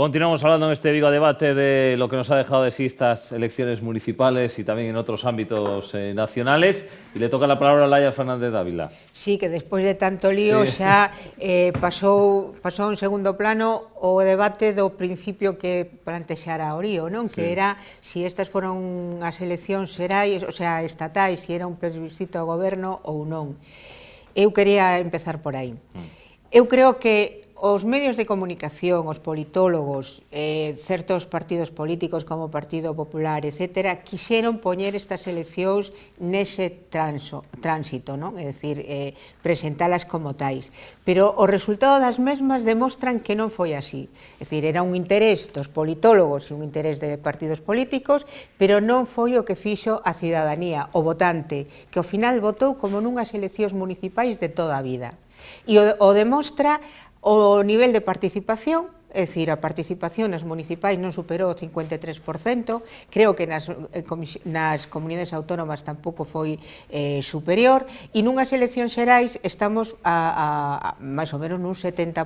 Continuamos hablando en este Vigo Debate de lo que nos ha dejado de sí estas elecciones municipales y también en otros ámbitos nacionales. Y le toca la palabra a Laia Fernández Dávila. Sí, que despois de tanto lío xa pasou a un segundo plano o debate do principio que plantexara Orío, non? Que era si estas foron as eleccións xerais, o sea, estatais, si era un plebiscito ao goberno ou non. Eu quería empezar por aí. Eu creo que os medios de comunicación, os politólogos, certos partidos políticos como o Partido Popular, etc., quixeron poñer estas eleccións nese tránsito, non? É dicir, presentalas como tais. Pero o resultado das mesmas demostran que non foi así. É dicir, era un interés dos politólogos e un interés de partidos políticos, pero non foi o que fixo a cidadanía, o votante, que ao final votou como nunhas eleccións municipais de toda a vida. E o demostra o nivel de participación, é dicir, a participación nas municipais non superou o 53%, creo que nas comunidades autónomas tampouco foi superior, e nunhas eleccións xerais estamos a máis ou menos nun 70%,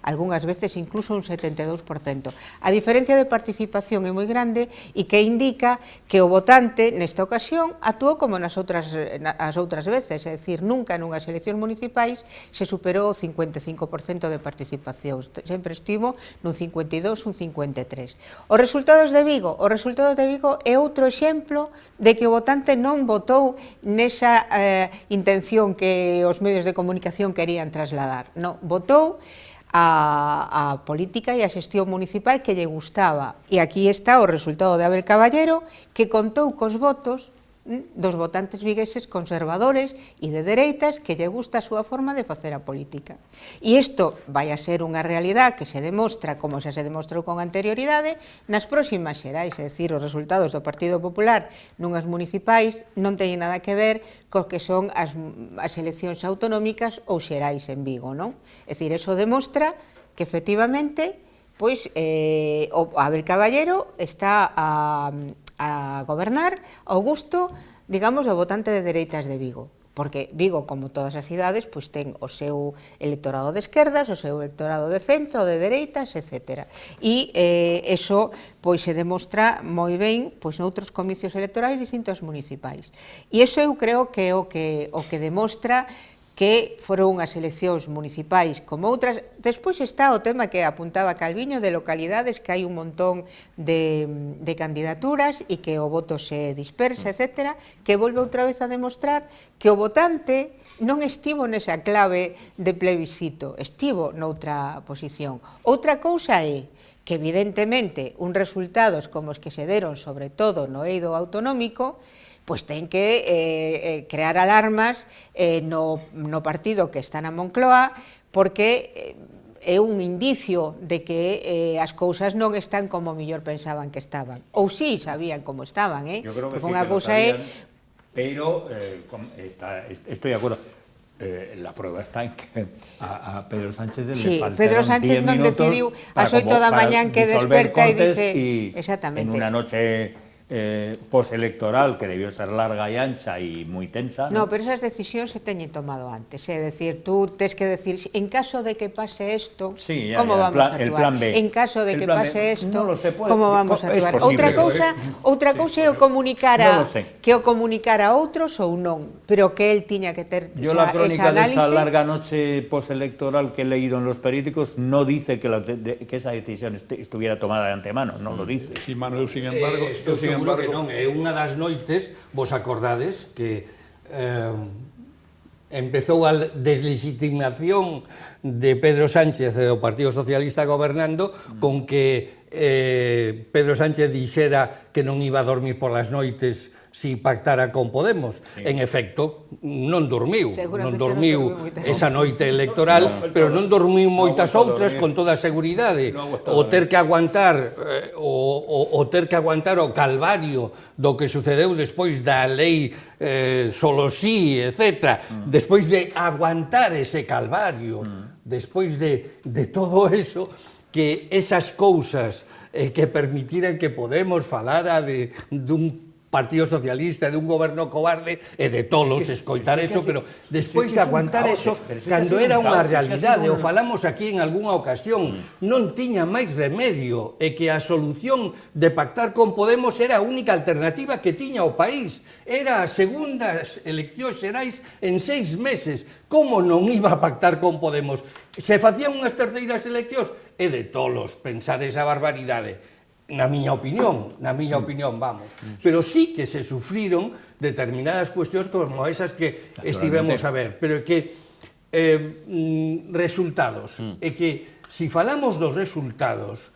algunhas veces incluso un 72%. A diferencia de participación é moi grande e que indica que o votante nesta ocasión actuou como as outras veces, é dicir, nunca nunhas eleccións municipais se superou o 55% de participación, sempre estivo nun 52, un 53. Os resultados de Vigo é outro exemplo de que o votante non votou nesa intención que os medios de comunicación querían trasladar. Non, votou a política e a xestión municipal que lle gustaba. E aquí está o resultado de Abel Caballero, que contou cos votos dos votantes vigueses conservadores e de dereitas que lle gusta a súa forma de facer a política. E isto vai a ser unha realidade que se demostra, como xa se demostrou con anterioridade, nas próximas xerais, é dicir, os resultados do Partido Popular nunhas municipais non teñen nada que ver co que son as eleccións autonómicas ou xerais en Vigo, non? É dicir, eso demostra que efectivamente pois o Abel Caballero está a gobernar ao gusto, digamos, do votante de dereitas de Vigo. Porque Vigo, como todas as cidades, pois ten o seu electorado de esquerdas, o seu electorado de centro, de dereitas, etc. E eso pois se demostra moi ben pois noutros comicios electorais distintos municipais. E iso eu creo que é o que demostra que foron unhas eleccións municipais como outras. Despois está o tema que apuntaba Calviño de localidades que hai un montón de candidaturas e que o voto se dispersa, etc., que volve outra vez a demostrar que o votante non estivo nesa clave de plebiscito, estivo noutra posición. Outra cousa é que, evidentemente, uns resultados como os que se deron, sobre todo no eido autonómico, pois ten que crear alarmas no partido que está na Moncloa, porque é un indicio de que as cousas non están como mellor pensaban que estaban. Ou si sabían como estaban, Yo creo que porque sí unha que lo cousa sabían, pero estoy de acuerdo. La prueba está en que a Pedro Sánchez le faltaron 10 minutos Pedro Sánchez non decidiu ás 8 da mañán que desperta e dice... Exactamente. En una noche postelectoral que debió ser larga y ancha y muy tensa. No, pero esas decisións se teñen tomado antes, é dicir, tú tes que decir, en caso de que pase isto, como vamos a actuar? En caso de que pase isto, como vamos a actuar? Outra cousa é o comunicar a outros ou non, pero que el tiña que ter esa análisis. Yo la crónica de esa larga noche postelectoral que he leído en los periódicos no dice que esa decisión estuviera tomada de antemano, no lo dice. Sí, Manuel, sin embargo... Seguro que non, é unha das noites, vos acordades, que empezou a deslegitimación de Pedro Sánchez e do Partido Socialista gobernando con que Pedro Sánchez dixera que non iba a dormir por las noites si pactara con Podemos. En efecto, non dormiu esa noite electoral, pero non dormiu moitas outras con toda a seguridade. O ter que aguantar o calvario do que sucedeu despois da lei solo sí, etc. Despois de aguantar ese calvario, despois de todo eso, que esas cousas que permitiran que Podemos falara dun Partido Socialista, de un goberno cobarde, e de tolos escoitar eso, pero despois de aguantar eso, cando era unha realidade, o falamos aquí en algunha ocasión, non tiña máis remedio, e que a solución de pactar con Podemos era a única alternativa que tiña o país. Era as segundas eleccións xerais en 6 meses. Como non iba a pactar con Podemos? Se facían unhas terceiras eleccións, é de tolos pensar esa barbaridade. Na miña opinión, vamos. Pero sí que se sufriron determinadas cuestións como esas que estivemos a ver. Pero que resultados. É que, se falamos dos resultados,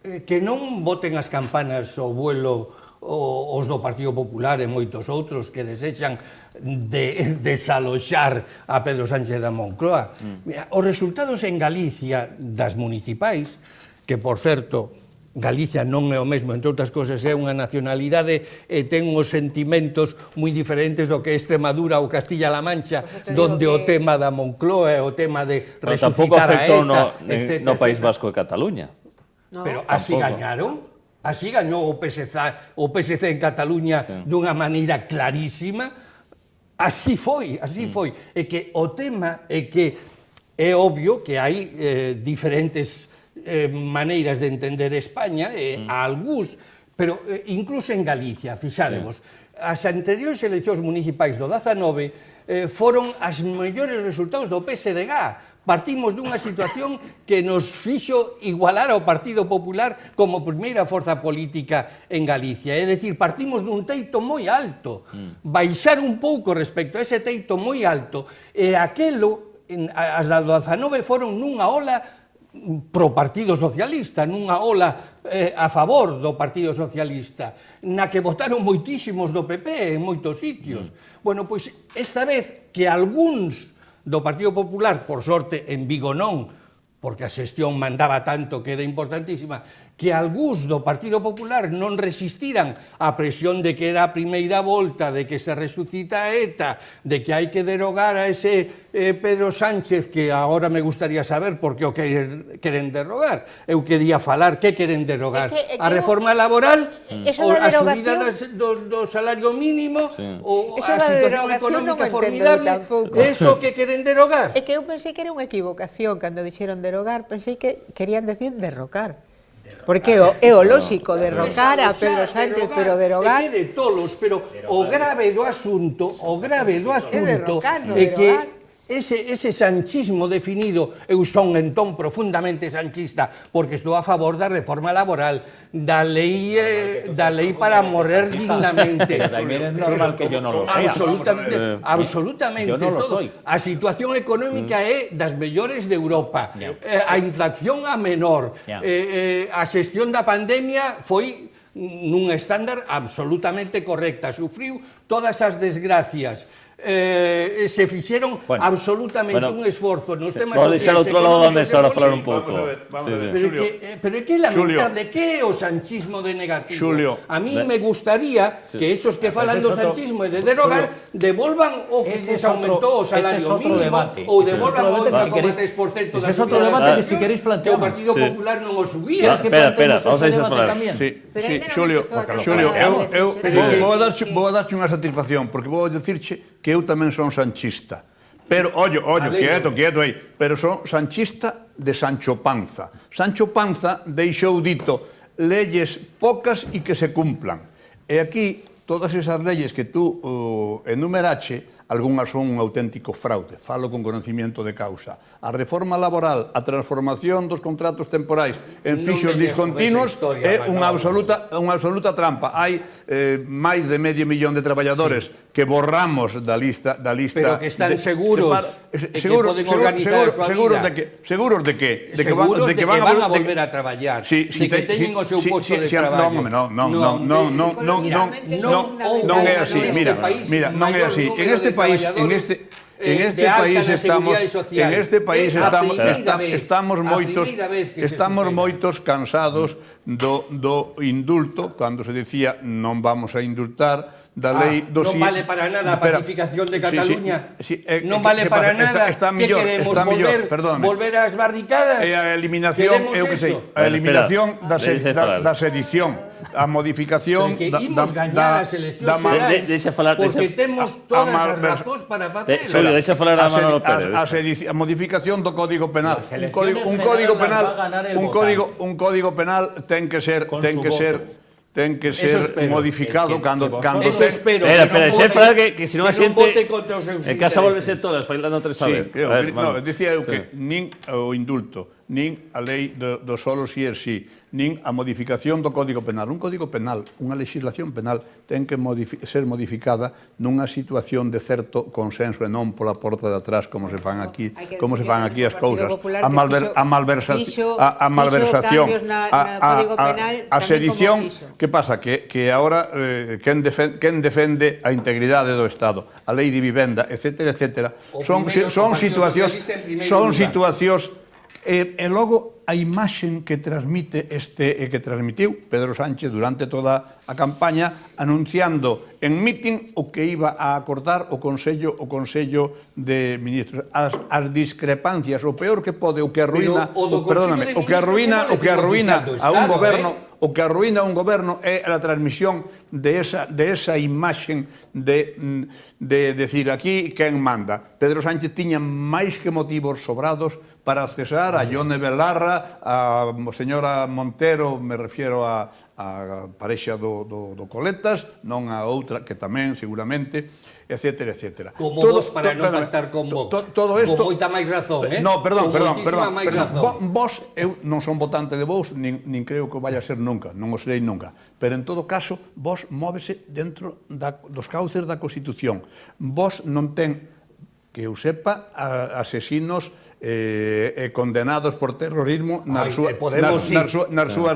que non boten as campanas ao vuelo os do Partido Popular e moitos outros que desechan de desaloxar a Pedro Sánchez da Moncloa. Mira, os resultados en Galicia das municipais, que, por certo, Galicia non é o mesmo, entre outras cousas, é unha nacionalidade e ten uns sentimentos moi diferentes do que é Extremadura ou Castilla-La Mancha, donde o tema da Moncloa e o tema de resucitar a ETA, etc. no País Vasco e Cataluña. Pero así gañaron, así gañou o PSC en Cataluña dunha maneira clarísima, así foi. É que o tema é que é obvio que hai diferentes maneiras de entender España, a algúns, pero incluso en Galicia, fixádevos, as anteriores eleccións municipais do 19 foron as mellores resultados do PSDG. Partimos dunha situación que nos fixo igualar ao Partido Popular como primeira forza política en Galicia. É dicir, partimos dun teito moi alto, baixar un pouco respecto a ese teito moi alto, e aquelo, as do 19 foron nunha ola pro Partido Socialista, nunha ola a favor do Partido Socialista, na que votaron moitísimos do PP en moitos sitios. Bueno, pois esta vez que algúns do Partido Popular, por sorte en Vigo non, porque a xestión mandaba tanto que era importantísima, que algúns do Partido Popular non resistiran á presión de que era a primeira volta, de que se resucita a ETA, de que hai que derogar a ese Pedro Sánchez, que agora me gustaría saber por que o queren derogar. Eu quería falar, que queren derogar? A reforma laboral, ou a subida do salario mínimo, ou a situación económica formidable, eso que queren derogar? É que eu pensei que era unha equivocación cando dixeron derogar, pensei que querían decir derrocar. Porque é o lóxico derrocar a Pedro Sánchez, pero derogar... É que de tolos, pero o grave do asunto é que ese sanchismo definido, eu son entón profundamente sanchista, porque estou a favor da reforma laboral, da lei para morrer dignamente. Tamén é normal que yo non lo sea. Absolutamente todo. A situación económica é das mellores de Europa. A inflación a menor. A xestión da pandemia foi nun estándar absolutamente correcta. Sufriu todas as desgracias. Se fixeron absolutamente un esforzo nos temas sociais. Vamos a deixar outro lado da mesa para falar un pouco. Pero é que é lamentable, que é o sanchismo de negativo? A mí me gustaría que esos que falan do sanchismo e de derogar devolvan o que les aumentou o salario mínimo ou devolvan o 8,3% da subida que si queréis que o Partido Popular non o subía. Espera, vamos a deixar falar. Xulio, vou a darche unha satisfacción, porque vou dicirche que eu tamén son sanchista. Pero, ollo, quieto aí, pero son sanchista de Sancho Panza. Sancho Panza deixou dito leyes pocas e que se cumplan. E aquí, todas esas leyes que tú enumerache, algunhas son un auténtico fraude, falo con conocimiento de causa. A reforma laboral, a transformación dos contratos temporais en fixos discontinuos é unha absoluta trampa. Hai máis de medio millón de traballadores que borramos da lista... Pero que están seguros de que poden organizar a súa vida. Seguros de que? Seguros de que van a volver a traballar, de que teñen o seu posto de traballo. Non é así, mira, non é así. En este país estamos moitos cansados do indulto, cando se decía non vamos a indultar, lei do non vale para nada a Espera. pacificación de Sí, Cataluña. sí, Non vale para nada. Está Que millor, queremos está millor, perdóname. volver ás barricadas. E a eliminación, Queremos eu que sei, eso. a eliminación da sedición, a modificación Que imos gañar as eleccións xerais, Deixa falar, porque temos todas as razóns para Xulio, facelo. deixa falar a Manolo Pérez. a modificación do Código Penal. Las elecciones generales las va a ganar el Un código penal ten que ser Con su voto. Eso espero. modificado cando Eso espero. Espera, que non xe vote- falar que se non a que non xente vote contra os seus en casa volvese intereses. todas, failando tres a Sí, ver. creo, A ver, no, vale. dicía eu que nin o indulto, nin a lei do solo si é si, nin a modificación do Código Penal. Un Código Penal, unha legislación penal, ten que ser modificada nunha situación de certo consenso e non pola porta de atrás, como se fan aquí, Hai que como se decir fan que aquí o as Partido cousas. Popular A fixo malversación, cambios na Código Penal a tamén sedición, como fixo. que pasa? Que agora quen defende a integridade do Estado, a lei de vivenda, etcétera, etcétera, O son primeiro, o Partido situacións Socialista en primeiro son lugar. situacións e logo a imaxen que transmite que transmitiu Pedro Sánchez durante toda a campaña anunciando en mitin o que iba a acordar o Consello de Ministros, as discrepancias, o peor que pode, o que arruína, Pero o do Consello de o que arruína Ministros a un Estado, goberno, o que arruína un goberno é a transmisión de esa imaxen de decir aquí quen manda. Pedro Sánchez tiña máis que motivos sobrados para cesar a Ione Belarra, a señora Montero, me refiero a parexa do Coletas, non a outra que tamén, seguramente, etcétera, etcétera. Como vos para non pactar con Vox. Todo isto... Con moita máis razón, eh? No, perdón. máis razón. Vos, eu non son votante de Vox, nin creo que vaya a ser nunca, non o serei nunca. Pero, en todo caso, vos móvese dentro dos cauces da Constitución. Vos non ten, que eu sepa, asesinos condenados por terrorismo nas súas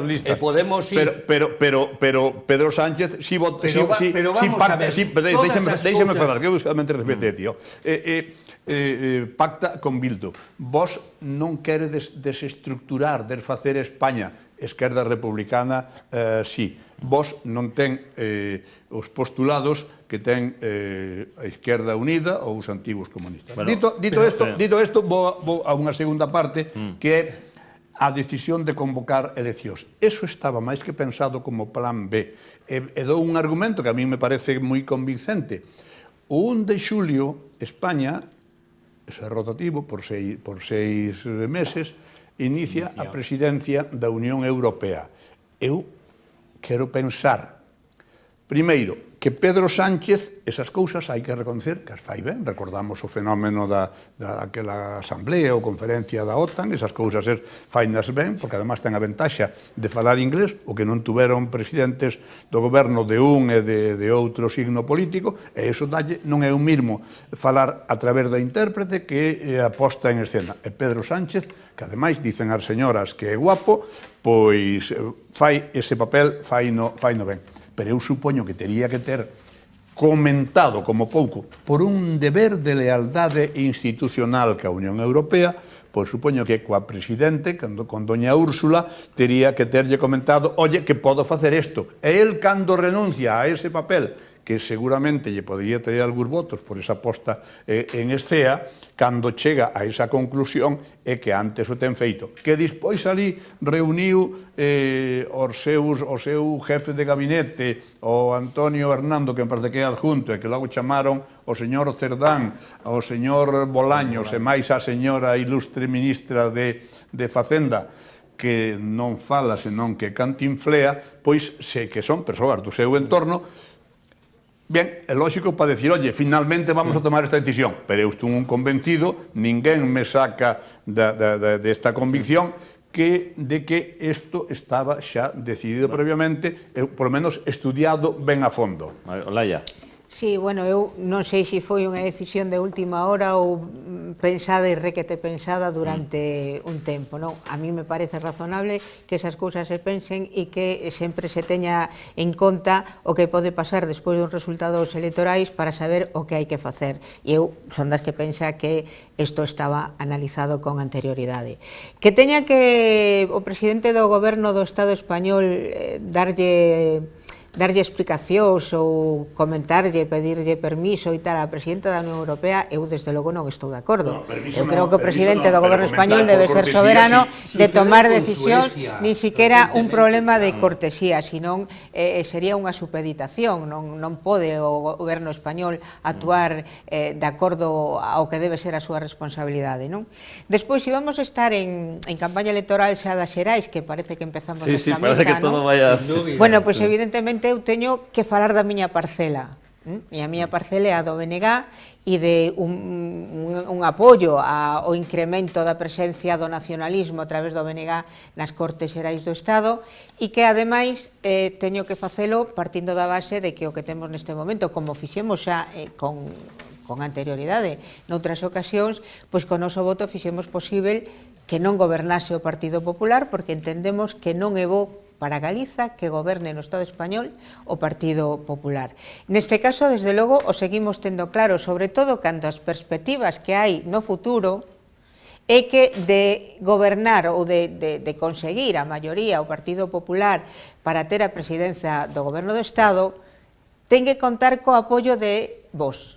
listas. Podemos sí. Pero Pedro Sánchez si vota, pero vamos a ver, deixeme falar, que eu justamente respete, tío. Pacta con Bildu. Vos non queredes desestructurar, desfacer España, esquerda republicana, sí. Vos non ten os postulados que ten a Izquierda Unida ou os antigos comunistas. Bueno, Dito isto, vou a unha segunda parte, que é a decisión de convocar eleccións. Eso estaba máis que pensado como plan B. E dou un argumento que a mí me parece moi convincente. O 1 de xulio, España, eso é rotativo, por seis meses, inicia a presidencia da Unión Europea. Eu quero pensar, primeiro, que Pedro Sánchez, esas cousas hai que reconocer que as fai ben. Recordamos o fenómeno daquela asamblea ou conferencia da OTAN, esas cousas fainas ben, porque además ten a ventaxa de falar inglés, o que non tuveron presidentes do goberno de un e de outro signo político, e iso non é o mismo falar a través da intérprete que a posta en escena. E Pedro Sánchez, que ademais dicen as señoras que é guapo, pois fai ese papel, faino ben. Pero eu supoño que teria que ter comentado, como pouco, por un deber de lealdade institucional que a Unión Europea, pois supoño que coa presidente, con doña Úrsula, teria que terlle comentado, oye, que podo facer isto. E el, cando renuncia a ese papel, que seguramente lle podría traer algúns votos por esa posta en escena, cando chega a esa conclusión é que antes o ten feito. Que despois ali reuniu o seu jefe de gabinete, o Antonio Hernando, que me parece que é adjunto, e que logo chamaron o señor Cerdán, o señor Bolaños, e máis a señora ilustre ministra de Facenda, que non fala senón que cantinflea, pois sei que son persoas do seu entorno. Bien, é lógico para decir, oye, finalmente vamos a tomar esta decisión, pero eu estou un convencido, ninguén me saca desta convicción de que isto estaba xa decidido previamente, por lo menos estudiado ben a fondo. Olaya. Sí, bueno, eu non sei se foi unha decisión de última hora ou pensada e requete pensada durante un tempo, non? A mí me parece razonable que esas cousas se pensen e que sempre se teña en conta o que pode pasar despois dos resultados electorais para saber o que hai que facer. E eu son das que pensa que isto estaba analizado con anterioridade. Que teña que o presidente do goberno do Estado español darlle darlle explicacións ou comentarlle, pedirlle permiso e tal á presidenta da Unión Europea, eu desde logo non estou de acordo. Eu creo que o presidente do goberno español debe ser soberano de tomar decisións, nin siquiera un problema de cortesía, senón sería unha supeditación, non pode o goberno español actuar de acordo ao que debe ser a súa responsabilidade, non? Despois, se vamos a estar en campaña electoral xa das xerais, que parece que empezamos Sí, nesta parece que mesa, todo non? vaya... Bueno, pois evidentemente eu teño que falar da miña parcela, e a miña parcela é a do BNG e de un apoio ao incremento da presencia do nacionalismo a través do BNG nas Cortes Xerais do Estado e que, ademais, teño que facelo partindo da base de que o que temos neste momento, como fixemos xa con anterioridade noutras ocasións, pois con o noso voto fixemos posible que non gobernase o Partido Popular, porque entendemos que non é bo para Galiza que goberne no Estado español o Partido Popular. Neste caso, desde logo, o seguimos tendo claro, sobre todo cando as perspectivas que hai no futuro é que de gobernar ou de conseguir a maioría o Partido Popular para ter a presidencia do Goberno do Estado ten que contar co apoio de vos.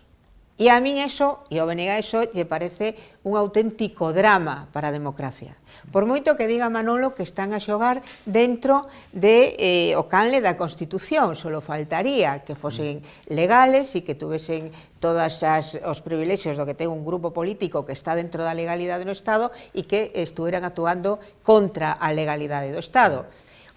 E a min eso, e ao BNG eso, lle parece un auténtico drama para a democracia. Por moito que diga Manolo que están a xogar dentro o canle da Constitución, solo faltaría que fosen legales e que tuvesen todos os privilexios do que ten un grupo político que está dentro da legalidade do Estado e que estuveran actuando contra a legalidade do Estado.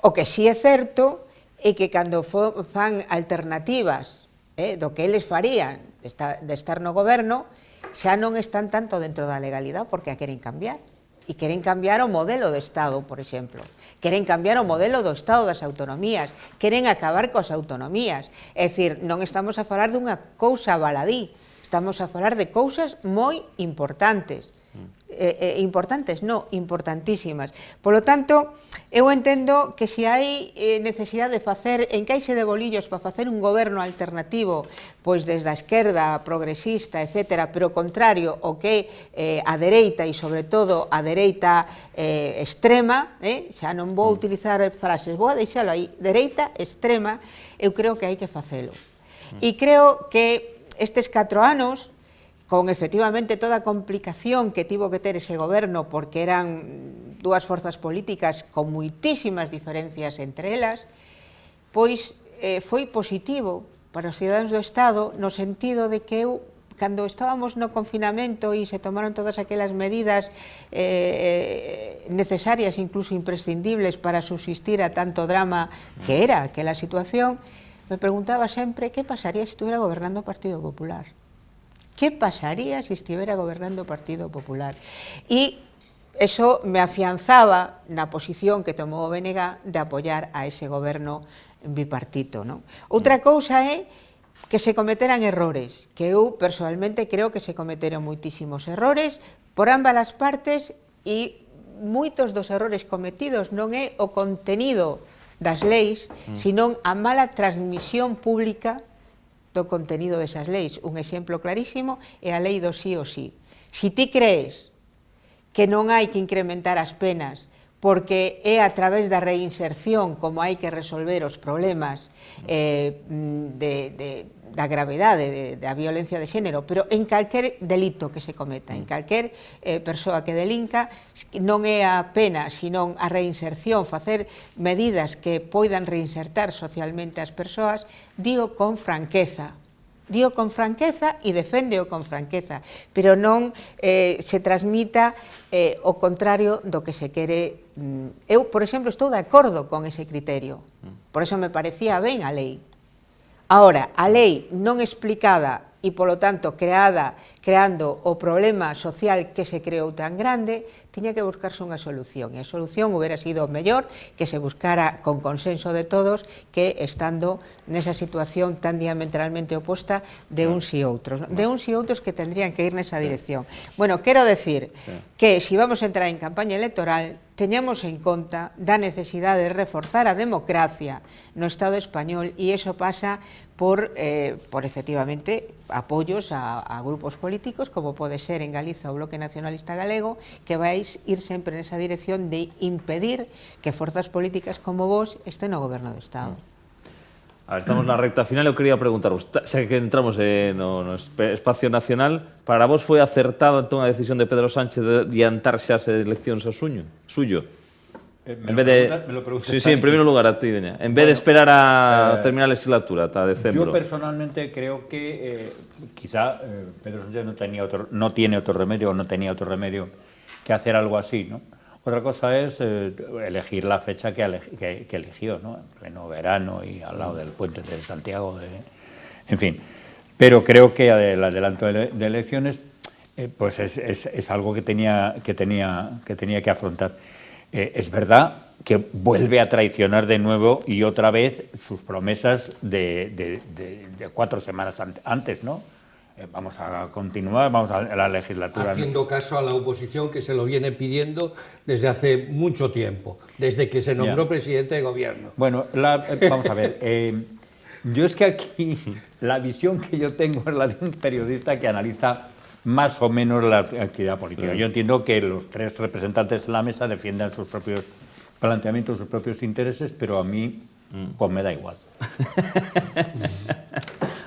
O que sí é certo é que cando fan alternativas do que eles farían de estar no goberno, xa non están tanto dentro da legalidade porque a queren cambiar. E queren cambiar o modelo do Estado, por exemplo. Queren cambiar o modelo do Estado das autonomías. Queren acabar coas autonomías. É dicir, non estamos a falar dunha cousa baladí, estamos a falar de cousas moi importantes. Importantísimas. Polo tanto, eu entendo que se hai necesidade de facer encaixe de bolillos para facer un goberno alternativo, pois desde a esquerda progresista, etcétera, pero contrario ao que a dereita e sobre todo a dereita extrema, xa non vou utilizar frases, vou a deixalo aí, dereita extrema, eu creo que hai que facelo. E creo que estes 4 anos, con efectivamente toda a complicación que tivo que ter ese goberno porque eran dúas forzas políticas con moitísimas diferencias entre elas, pois foi positivo para os cidadáns do Estado no sentido de que eu, cando estábamos no confinamento e se tomaron todas aquelas medidas necesarias, incluso imprescindibles para subsistir a tanto drama que era aquela situación, me preguntaba sempre que pasaría se estuviera gobernando o Partido Popular. ¿Qué pasaría si estuviera gobernando o Partido Popular? E eso me afianzaba na posición que tomou o BNG de apoiar a ese goberno bipartito. Outra cousa é que se cometeran errores, que eu personalmente creo que se cometeron moitísimos errores por ambas as partes e moitos dos errores cometidos non é o contenido das leis, senón a mala transmisión pública do contenido desas leis. Un exemplo clarísimo é a lei do sí o sí. Si ti crees que non hai que incrementar as penas porque é a través da reinserción como hai que resolver os problemas da gravedade da violencia de xénero, pero en calquer delito que se cometa, en calquer persoa que delinca, non é a pena, senón a reinserción, facer medidas que poidan reinsertar socialmente as persoas, digo con franqueza. Digo con franqueza e deféndeo con franqueza, pero non se transmita o contrario do que se quere. Eu, por exemplo, estou de acordo con ese criterio, por eso me parecía ben a lei. Ahora, a lei non explicada e, polo tanto, creando o problema social que se creou tan grande, tiña que buscarse unha solución. E a solución hubiera sido mellor que se buscara con consenso de todos que estando nesa situación tan diametralmente oposta de uns e outros. De uns e outros que tendrían que ir nesa dirección. Bueno, quero decir que se vamos a entrar en campaña electoral, teñamos en conta da necesidade de reforzar a democracia no Estado español e iso pasa por efectivamente apoios a grupos políticos como pode ser en Galiza o Bloque Nacionalista Galego, que vais ir sempre nesa dirección de impedir que forzas políticas como vos estén no goberno do Estado. A ver, estamos na recta final. Eu quería preguntaros, xa que entramos no espacio nacional, para vos foi acertada entón a decisión de Pedro Sánchez de adiantarse as eleccións a suyo? Me lo preguntas Sí, en primer lugar a ti, Deña. En vez de esperar a terminar la legislatura, hasta decembro. Yo personalmente creo que quizá Pedro Sánchez no tiene otro remedio o no tenía otro remedio que hacer algo así, ¿no? Otra cosa es elegir la fecha que eligió, ¿no? En pleno verano y al lado del puente de Santiago, en fin. Pero creo que el adelanto de elecciones pues es algo que tenía que afrontar. Es verdad que vuelve a traicionar de nuevo y otra vez sus promesas de 4 semanas antes, ¿no? Vamos a continuar, vamos a la legislatura. Haciendo caso a la oposición que se lo viene pidiendo desde hace mucho tiempo, desde que se nombró presidente de gobierno. Bueno, vamos a ver. Yo es que aquí la visión que yo tengo es la de un periodista que analiza más o menos la actividad política. Sí. Yo entiendo que los 3 representantes en la mesa defiendan sus propios planteamientos, sus propios intereses, pero a mí pues me da igual.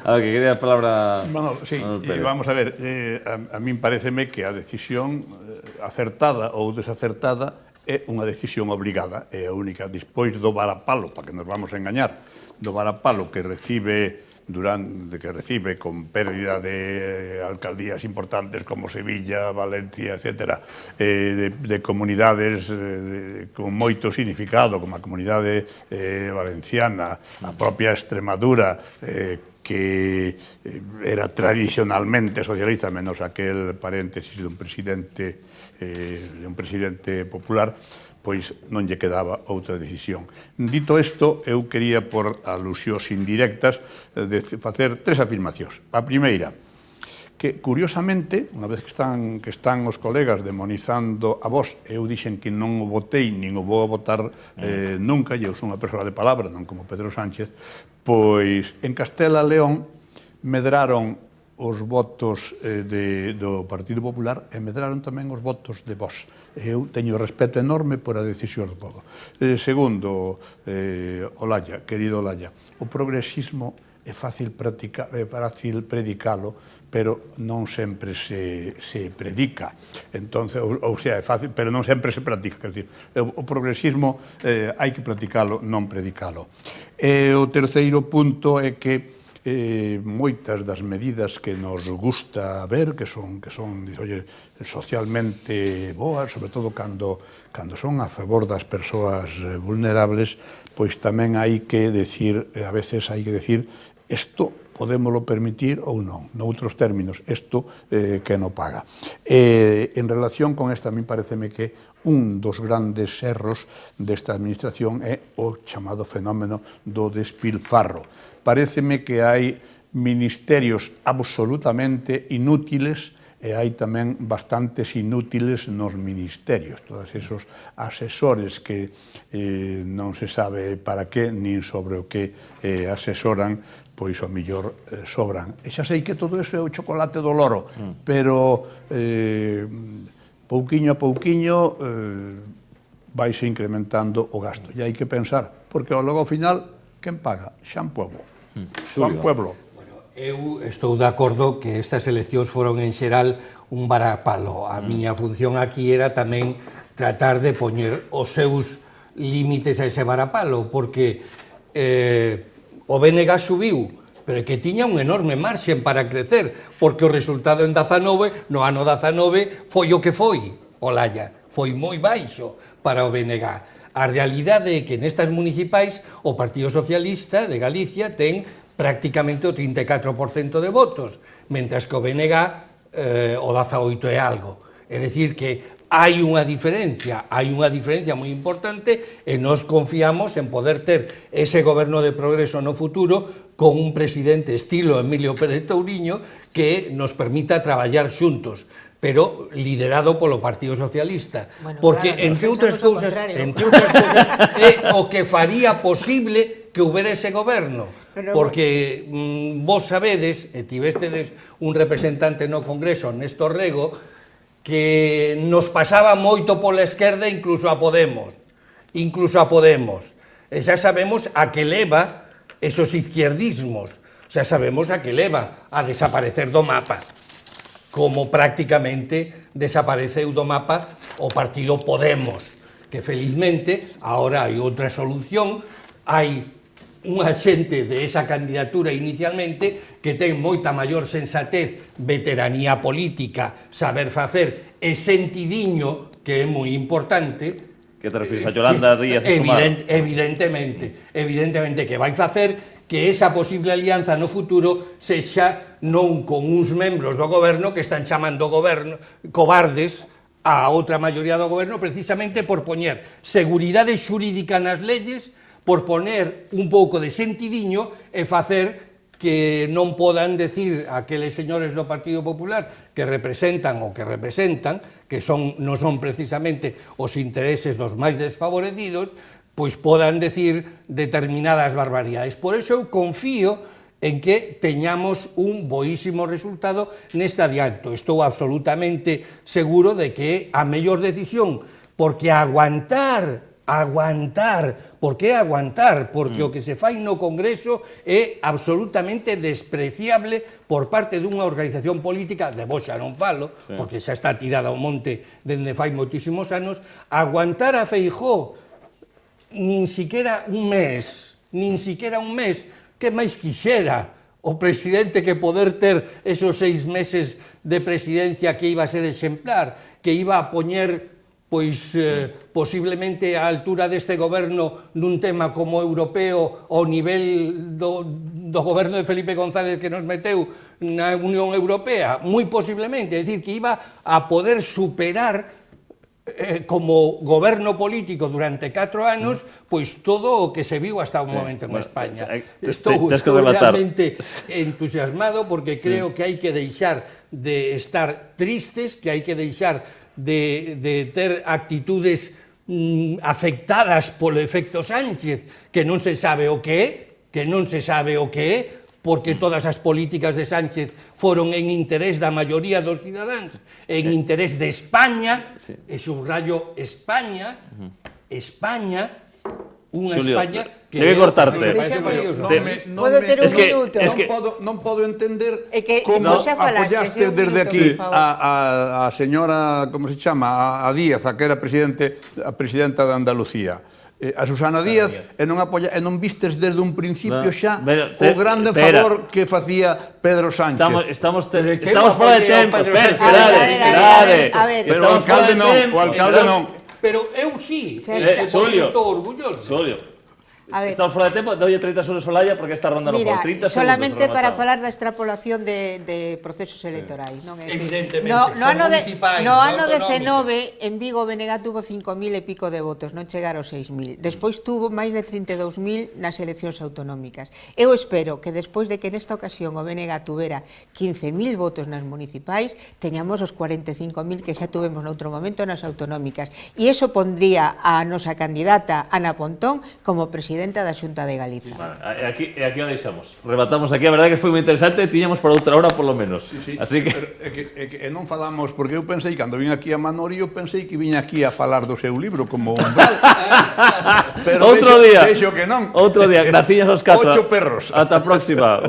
A ver, que quería a palabra... Bueno, sí, vamos a ver, a min pareceme que a decisión acertada ou desacertada é unha decisión obligada, é a única, despois do varapalo, para que nos vamos a engañar, do varapalo que recibe con pérdida de alcaldías importantes como Sevilla, Valencia, etc., de comunidades con moito significado, como a comunidade valenciana, a propia Extremadura, que era tradicionalmente socialista, menos aquel paréntesis de un presidente popular, pois non lle quedaba outra decisión. Dito isto, eu quería, por alusións indirectas, facer 3 afirmacións. A primeira, que, curiosamente, unha vez que están os colegas demonizando a vos, eu dixen que non o votei, nin o vou a votar nunca, e eu sou unha persoa de palabra, non como Pedro Sánchez, pois en Castela e León medraron os votos do Partido Popular e medraron tamén os votos de Vox. Eu teño respeto enorme por a decisión do povo. Segundo, Olalla, querido Olalla, o progresismo é fácil predicalo, pero non sempre se predica. Entonces, ou sea, é fácil, pero non sempre se practica. Quer dizer, o progresismo hai que practicalo, non predicalo. E o terceiro punto é que moitas das medidas que nos gusta ver, que son socialmente boas, sobre todo cando son a favor das persoas vulnerables, pois tamén hai que decir, a veces hai que decir, isto podémolo permitir ou non, noutros términos, isto que non paga. En relación con esta, a mí pareceme que un dos grandes erros desta administración é o chamado fenómeno do despilfarro. Pareceme que hai ministerios absolutamente inútiles e hai tamén bastantes inútiles nos ministerios. Todos esos asesores que non se sabe para que, nin sobre o que asesoran, pois ao millor sobran. E xa sei que todo iso é o chocolate do loro, pero pouquiño a pouquiño vaise incrementando o gasto. E hai que pensar, porque logo ao final, quen paga? Xan Pueblo. Xan Pueblo. Eu estou de acordo que estas eleccións foron en xeral un varapalo. A miña función aquí era tamén tratar de poñer os seus límites a ese varapalo, porque o BNG subiu, pero que tiña un enorme marxen para crecer, porque o resultado en 19, no ano 19, foi o que foi, Olalla, foi moi baixo para o BNG. A realidade é que nestas municipais o Partido Socialista de Galicia ten prácticamente o 34% de votos, mentras que o BNG o 18 e algo. É dicir que hai unha diferencia moi importante e nós confiamos en poder ter ese goberno de progreso no futuro con un presidente estilo Emilio Pérez Touriño que nos permita traballar xuntos, pero liderado polo Partido Socialista, bueno, porque claro, entre outras cousas é o que faría posible que houbera ese goberno, porque vos sabedes, e tivestedes un representante no Congreso, Néstor Rego, que nos pasaba moito pola esquerda incluso a Podemos, e xa sabemos a que leva esos izquierdismos, xa sabemos a que leva a desaparecer do mapa, como prácticamente desapareceu do mapa o partido Podemos, que felizmente agora hai outra solución, hai unha xente de esa candidatura inicialmente que ten moita maior sensatez, veteranía política, saber facer e sentidiño, que é moi importante. Que te refires a Yolanda Díaz e Sumar? Evidentemente que vai facer que esa posible alianza no futuro sexa non con uns membros do goberno que están chamando goberno cobardes a outra maioría do goberno precisamente por poñer seguridade xurídica nas leyes, por poner un pouco de sentidiño e facer que non podan decir aqueles señores do Partido Popular que representan o que representan, que non son precisamente os intereses dos máis desfavorecidos, pois podan decir determinadas barbaridades. Por iso eu confío en que teñamos un boísimo resultado neste adianto. Estou absolutamente seguro de que é a mellor decisión, porque aguantar, por que aguantar? Porque o que se fai no Congreso é absolutamente despreciable por parte dunha organización política, de vos xa non falo, porque xa está tirada ao monte dende fai moitísimos anos. Aguantar a Feijóo nin siquiera un mes, que máis quixera o presidente que poder ter esos 6 meses de presidencia que iba a ser exemplar, que iba a poñer pois posiblemente a altura deste goberno nun tema como europeo ao nivel do goberno de Felipe González que nos meteu na Unión Europea, moi posiblemente, é dicir, que iba a poder superar como goberno político durante 4 anos, pois todo o que se viu hasta o momento en España. Estou realmente entusiasmado porque creo que hai que deixar de estar tristes, que hai que deixar de ter actitudes afectadas polo efecto Sánchez, que non se sabe o que é, porque todas as políticas de Sánchez foron en interés da maioría dos cidadáns, en interés de España, e subrayo España, unha España que debe cortarte. Podo ter un minuto? Non podo entender que como xa falaste, apoyaste un desde minuto, aquí por favor. a señora, como se chama, a Díaz, a que era a presidenta de Andalucía, a Susana Díaz, e non vistes desde un principio xa o grande favor que facía Pedro Sánchez. Estamos fora de tempo. Esperade. Pero o alcalde non. Pero eu sí, Xulio, estou orgulloso. Xulio, A ver, estamos fora de tempo, dolle 30 segundos Olaya porque esta ronda non mira, por 30 segundos. solamente para rematamos. falar da extrapolación de procesos electorais, non? É dicir, Evidentemente, no son municipais, no non ano autonómicos. 19 en Vigo BNG tuvo 5.000 e pico de votos, non chegaron aos 6.000. Despois tuvo máis de 32.000 nas eleccións autonómicas. Eu espero que despois de que nesta ocasión o BNG tuvera 15.000 votos nas municipais, teñamos os 45.000 que xa tuvemos noutro momento nas autonómicas. E iso pondría a nosa candidata Ana Pontón como presidenta da Xunta de Galiza. Vale, aquí o deixamos. Rematamos aquí, a verdade que foi moi interesante, tiñamos por outra hora por lo menos. Así que E non falamos, porque eu pensei, cando vin aquí a Manori, eu pensei que viña aquí a falar do seu libro como un val. Pero outro día. Vexo que non. Outro día, graciñas aos 4. 8 perros. Ata a próxima.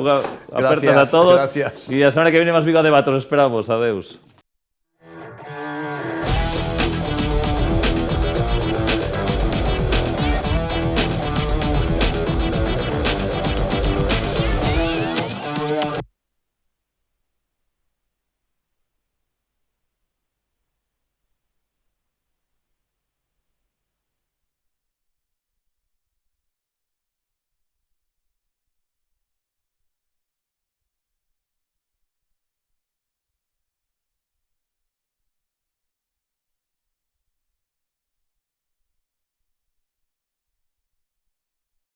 Apertas a todos. Gracias. E a semana que viene máis Vigo a debate, os esperamos. Adeus.